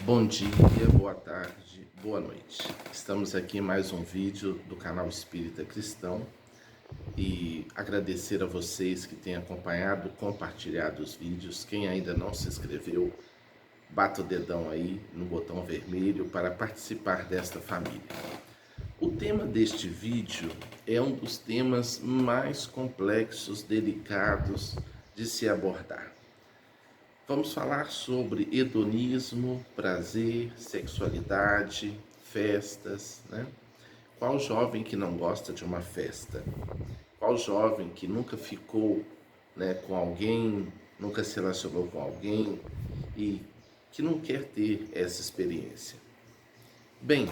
Bom dia, boa tarde, boa noite. Estamos aqui em mais um vídeo do canal Espírita Cristão e agradecer a vocês que têm acompanhado, compartilhado os vídeos. Quem ainda não se inscreveu, bata o dedão aí no botão vermelho para participar desta família. O tema deste vídeo é um dos temas mais complexos, delicados de se abordar. Vamos falar sobre hedonismo, prazer, sexualidade, festas, né? Qual jovem que não gosta de uma festa? Qual jovem que nunca ficou, né, com alguém, nunca se relacionou com alguém e que não quer ter essa experiência? Bem,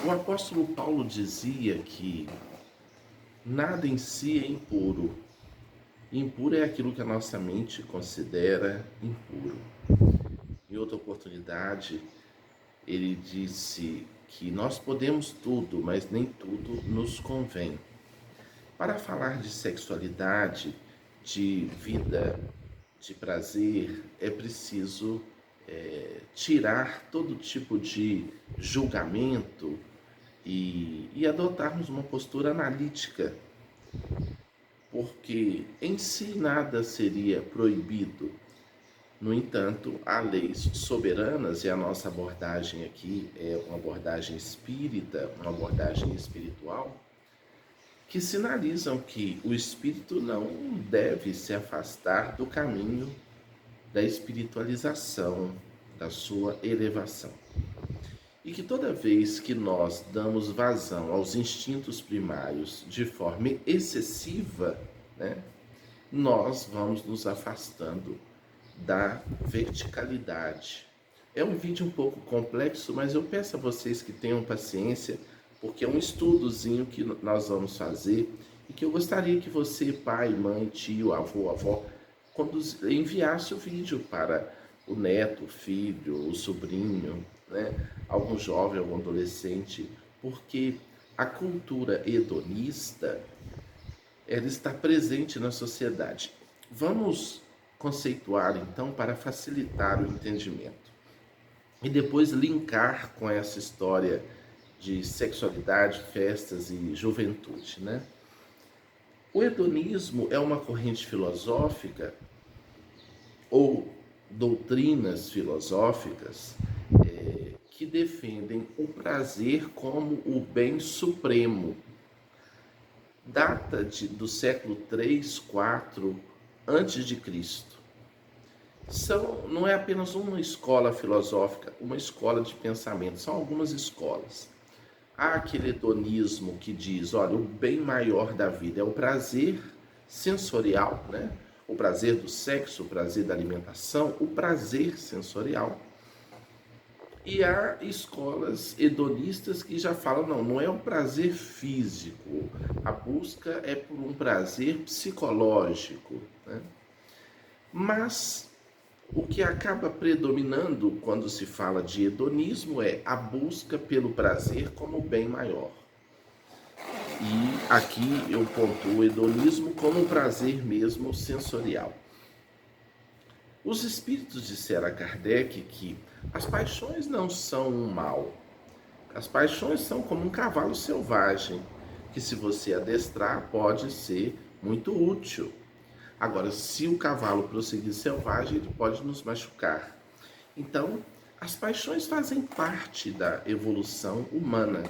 o apóstolo Paulo dizia que nada em si é impuro. Impuro é aquilo que a nossa mente considera impuro. Em outra oportunidade, ele disse que nós podemos tudo, mas nem tudo nos convém. Para falar de sexualidade, de vida, de prazer, é preciso tirar todo tipo de julgamento e adotarmos uma postura analítica, porque em si nada seria proibido. No entanto, há leis soberanas, e a nossa abordagem aqui é uma abordagem espírita, uma abordagem espiritual, que sinalizam que o espírito não deve se afastar do caminho da espiritualização, da sua elevação. E que toda vez que nós damos vazão aos instintos primários de forma excessiva, né, nós vamos nos afastando da verticalidade. É um vídeo um pouco complexo, mas eu peço a vocês que tenham paciência, porque é um estudozinho que nós vamos fazer e que eu gostaria que você, pai, mãe, tio, avô, avó, enviasse o vídeo para o neto, o filho, o sobrinho, né? Algum jovem, algum adolescente, porque a cultura hedonista, ela está presente na sociedade. Vamos conceituar então para facilitar o entendimento e depois linkar com essa história de sexualidade, festas e juventude, né? O hedonismo é uma corrente filosófica ou doutrinas filosóficas que defendem o prazer como o bem supremo. Data do século 3, 4 antes de Cristo. Não é apenas uma escola filosófica, uma escola de pensamento, são algumas escolas. Há aquele hedonismo que diz, olha, o bem maior da vida é o prazer sensorial, né? O prazer do sexo, o prazer da alimentação, o prazer sensorial. E há escolas hedonistas que já falam, não é um prazer físico, a busca é por um prazer psicológico, né? Mas o que acaba predominando quando se fala de hedonismo é a busca pelo prazer como bem maior. E aqui eu pontuo o hedonismo como um prazer mesmo sensorial. Os espíritos disseram a Kardec que as paixões não são um mal. As paixões são como um cavalo selvagem, que se você adestrar pode ser muito útil. Agora, se o cavalo prosseguir selvagem, ele pode nos machucar. Então, as paixões fazem parte da evolução humana.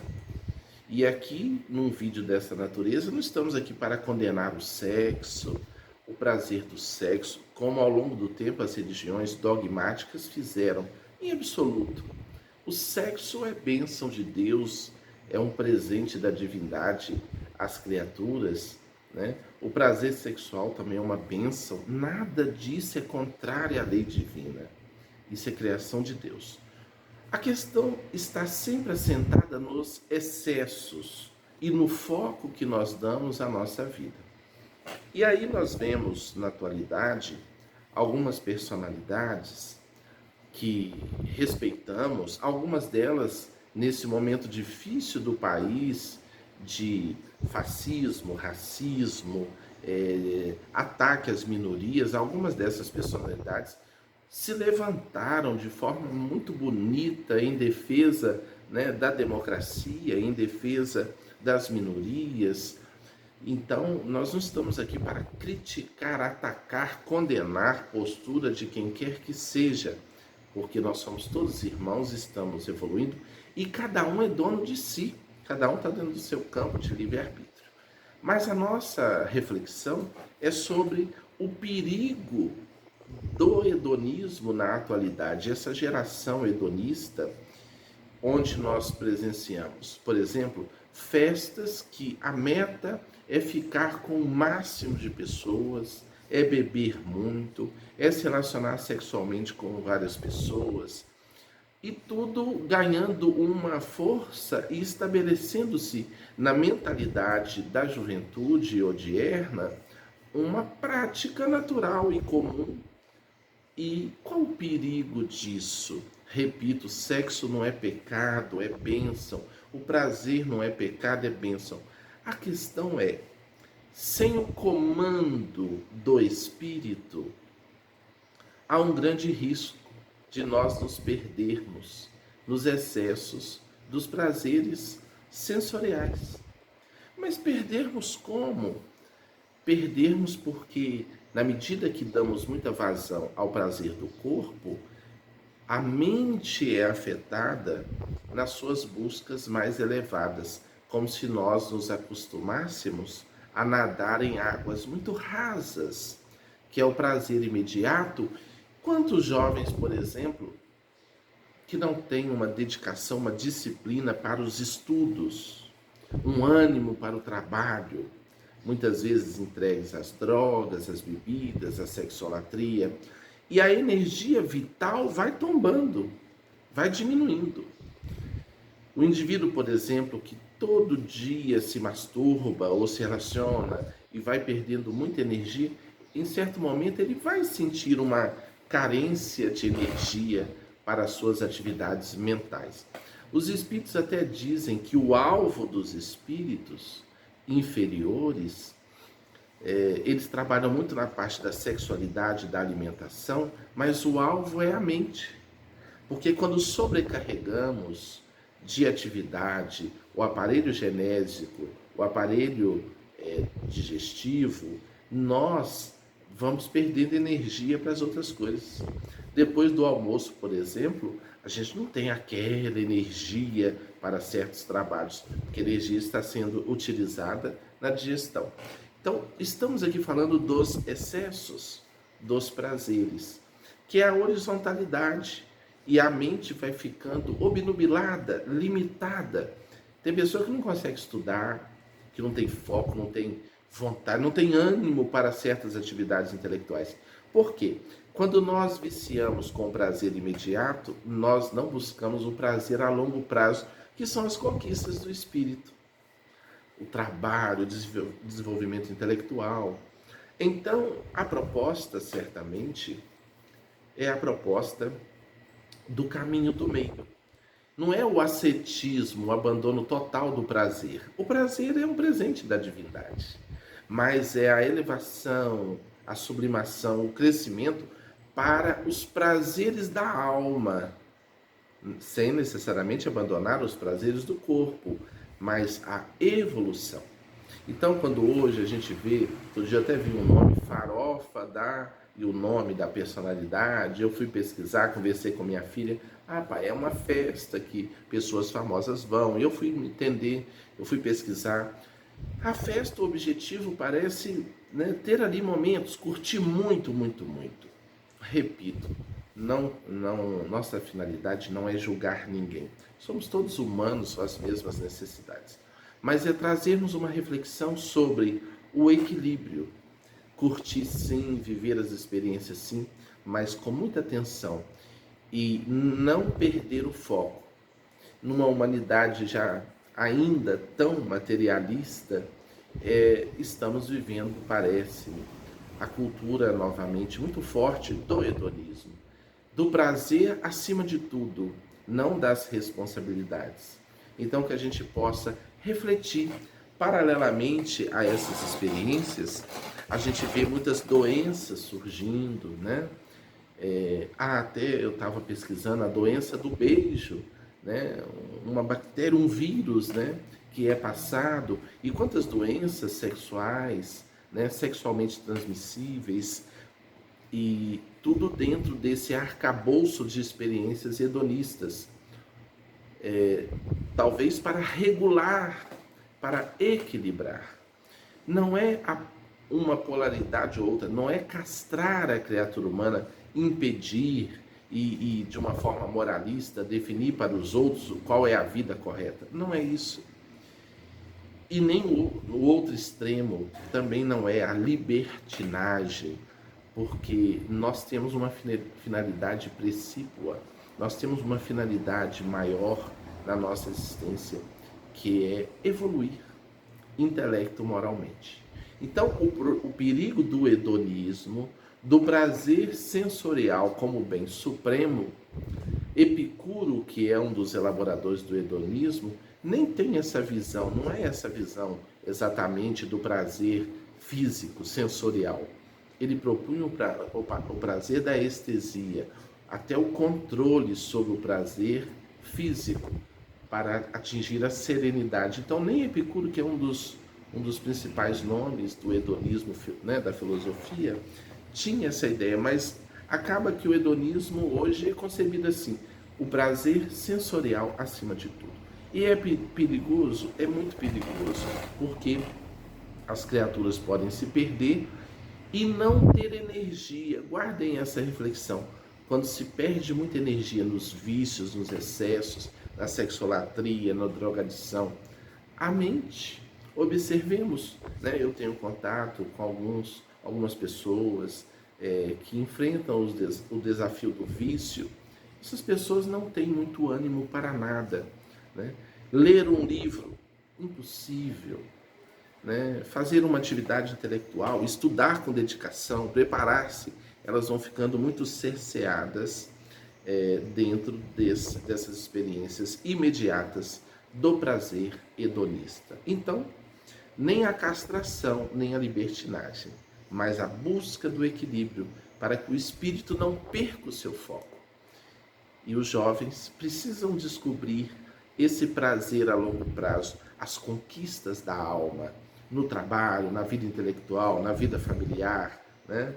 E aqui, num vídeo dessa natureza, não estamos aqui para condenar o sexo, o prazer do sexo, como ao longo do tempo as religiões dogmáticas fizeram, em absoluto. O sexo é bênção de Deus, é um presente da divindade às criaturas, né? O prazer sexual também é uma bênção, nada disso é contrário à lei divina, isso é criação de Deus. A questão está sempre assentada nos excessos e no foco que nós damos à nossa vida. E aí nós vemos, na atualidade, algumas personalidades que respeitamos, algumas delas nesse momento difícil do país, de fascismo, racismo, ataque às minorias, algumas dessas personalidades se levantaram de forma muito bonita em defesa, né, da democracia, em defesa das minorias. Então, nós não estamos aqui para criticar, atacar, condenar postura de quem quer que seja, porque nós somos todos irmãos, estamos evoluindo e cada um é dono de si, cada um está dentro do seu campo de livre-arbítrio. Mas a nossa reflexão é sobre o perigo do hedonismo na atualidade, essa geração hedonista, onde nós presenciamos, por exemplo, festas que a meta é ficar com o máximo de pessoas, é beber muito, é se relacionar sexualmente com várias pessoas, e tudo ganhando uma força e estabelecendo-se na mentalidade da juventude odierna uma prática natural e comum. E qual o perigo disso? Repito, sexo não é pecado, é bênção. O prazer não é pecado, é bênção. A questão é, sem o comando do Espírito, há um grande risco de nós nos perdermos nos excessos dos prazeres sensoriais. Mas perdermos como? Perdermos porque, na medida que damos muita vazão ao prazer do corpo, a mente é afetada nas suas buscas mais elevadas, como se nós nos acostumássemos a nadar em águas muito rasas, que é o prazer imediato. Quantos jovens, por exemplo, que não têm uma dedicação, uma disciplina para os estudos, um ânimo para o trabalho, muitas vezes entregues às drogas, às bebidas, à sexolatria, e a energia vital vai tombando, vai diminuindo. O indivíduo, por exemplo, que todo dia se masturba ou se relaciona e vai perdendo muita energia, em certo momento ele vai sentir uma carência de energia para as suas atividades mentais. Os espíritos até dizem que o alvo dos espíritos inferiores, eles trabalham muito na parte da sexualidade, da alimentação, mas o alvo é a mente. Porque quando sobrecarregamos de atividade o aparelho genésico, o aparelho digestivo, nós vamos perdendo energia para as outras coisas. Depois do almoço, por exemplo, a gente não tem aquela energia para certos trabalhos, porque a energia está sendo utilizada na digestão. Então, estamos aqui falando dos excessos, dos prazeres, que é a horizontalidade, e a mente vai ficando obnubilada, limitada. Tem pessoa que não consegue estudar, que não tem foco, não tem vontade, não tem ânimo para certas atividades intelectuais. Por quê? Quando nós viciamos com o prazer imediato, nós não buscamos o prazer a longo prazo, que são as conquistas do espírito. O trabalho, o desenvolvimento intelectual. Então, a proposta, certamente, é a proposta do caminho do meio. Não é o ascetismo, o abandono total do prazer. O prazer é um presente da divindade, mas é a elevação, a sublimação, o crescimento para os prazeres da alma, sem necessariamente abandonar os prazeres do corpo, mas a evolução. Então, quando hoje a gente vê, outro dia até vi um nome, farofa e o nome da personalidade, eu fui pesquisar, conversei com minha filha, pai, é uma festa que pessoas famosas vão, eu fui entender, eu fui pesquisar. A festa, o objetivo parece, né, ter ali momentos, curtir muito, muito, muito. Repito, nossa finalidade não é julgar ninguém. Somos todos humanos com as mesmas necessidades. Mas é trazermos uma reflexão sobre o equilíbrio. Curtir sim, viver as experiências sim, mas com muita atenção. E não perder o foco. Numa humanidade já ainda tão materialista, estamos vivendo, parece-me, a cultura novamente muito forte do hedonismo, do prazer acima de tudo, não das responsabilidades. Então que a gente possa refletir. Paralelamente a essas experiências, a gente vê muitas doenças surgindo, né? Até eu estava pesquisando a doença do beijo, né? Uma bactéria, um vírus, né? Que é passado. E quantas doenças sexuais, né? Sexualmente transmissíveis, e tudo dentro desse arcabouço de experiências hedonistas. Talvez para regular, para equilibrar. Não é uma polaridade ou outra, não é castrar a criatura humana, impedir e de uma forma moralista definir para os outros qual é a vida correta. Não é isso. E nem no outro extremo também não é a libertinagem, porque nós temos uma finalidade precípua, nós temos uma finalidade maior na nossa existência, que é evoluir intelecto moralmente. Então, o perigo do hedonismo, do prazer sensorial como bem supremo, Epicuro, que é um dos elaboradores do hedonismo, nem tem essa visão, não é essa visão exatamente do prazer físico, sensorial. Ele propunha o prazer da estesia, até o controle sobre o prazer físico, para atingir a serenidade. Então, nem Epicuro, que é um dos principais nomes do hedonismo, né, da filosofia, tinha essa ideia, mas acaba que o hedonismo hoje é concebido assim, o prazer sensorial acima de tudo. E é perigoso, é muito perigoso, porque as criaturas podem se perder e não ter energia. Guardem essa reflexão. Quando se perde muita energia nos vícios, nos excessos, na sexolatria, na drogadição, a mente, observemos, né? Eu tenho contato com algumas pessoas que enfrentam o desafio do vício. Essas pessoas não têm muito ânimo para nada, né? Ler um livro, impossível, né? Fazer uma atividade intelectual, estudar com dedicação, preparar-se, elas vão ficando muito cerceadas dentro dessas experiências imediatas do prazer hedonista. Então, nem a castração, nem a libertinagem, mas a busca do equilíbrio para que o espírito não perca o seu foco. E os jovens precisam descobrir esse prazer a longo prazo, as conquistas da alma, no trabalho, na vida intelectual, na vida familiar, né?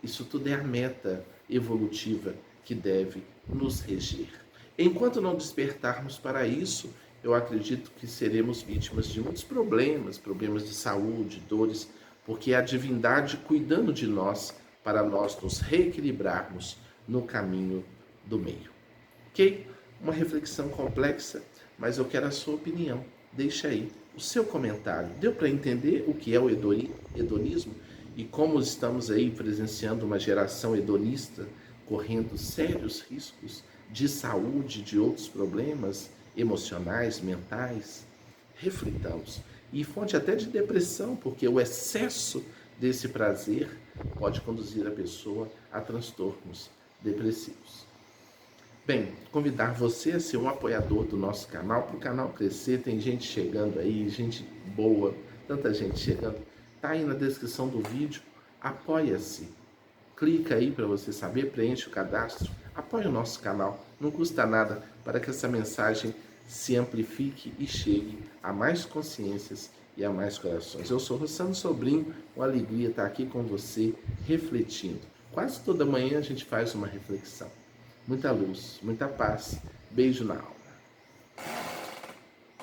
Isso tudo é a meta evolutiva que deve nos reger. Enquanto não despertarmos para isso, eu acredito que seremos vítimas de muitos problemas de saúde, dores, porque é a divindade cuidando de nós para nós nos reequilibrarmos no caminho do meio. Ok? Uma reflexão complexa, mas eu quero a sua opinião. Deixa aí o seu comentário. Deu para entender o que é o hedonismo e como estamos aí presenciando uma geração hedonista correndo sérios riscos de saúde, de outros problemas emocionais, mentais? Reflitamos. E fonte até de depressão, porque o excesso desse prazer pode conduzir a pessoa a transtornos depressivos. Bem, convidar você a ser um apoiador do nosso canal, para o canal crescer. Tem gente chegando aí, gente boa, tanta gente chegando. Tá aí na descrição do vídeo. Apoia-se. Clica aí para você saber, preenche o cadastro. Apoie o nosso canal, não custa nada, para que essa mensagem se amplifique e chegue a mais consciências e a mais corações. Eu sou Rossano Sobrinho, uma alegria estar aqui com você, refletindo. Quase toda manhã a gente faz uma reflexão. Muita luz, muita paz. Beijo na alma.